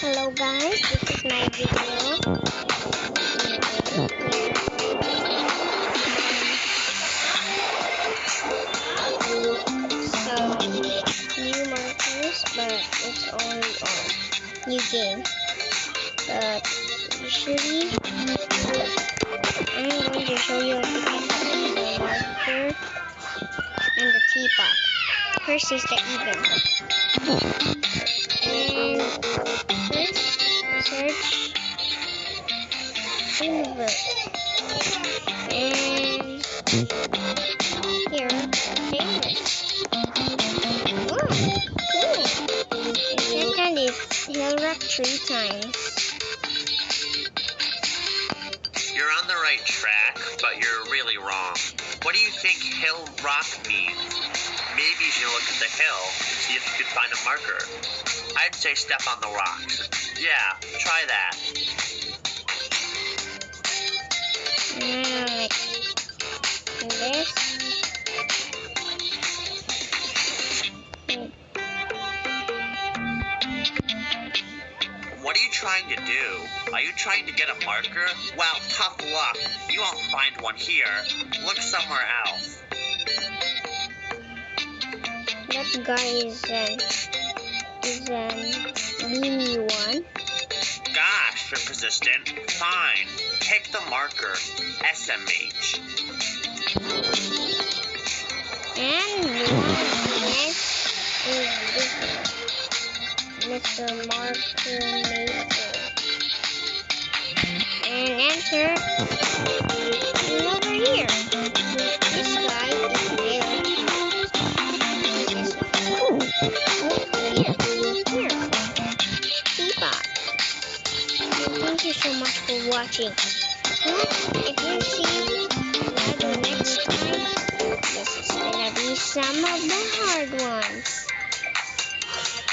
Hello guys, this is my video. So, new markers, but it's only on new game. But usually, I'm going to show you a different the marker and the teapot. First is the even. And first, search silver. And here, favorites. Oh, cool. And second is hill rock 3 times. You're on the right track, but you're really wrong. What do you think hill rock means? Maybe you should look at the hill and see if you can find a marker. I'd say step on the rocks. Yeah, try that. Like this. What are you trying to do? Are you trying to get a marker? Well, tough luck. You won't find one here. Look somewhere else. That guy is mini one. Gosh, you're persistent. Fine. Take the marker. SMH. And next is this Mr. Marker Maker. And enter. And over here, this guy is very cute. Here, teapot. Thank you so much for watching. If you see the next time, this is gonna be some of the hard ones.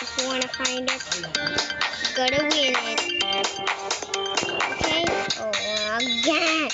If you wanna find it, you gotta win it. Okay? Oh, God.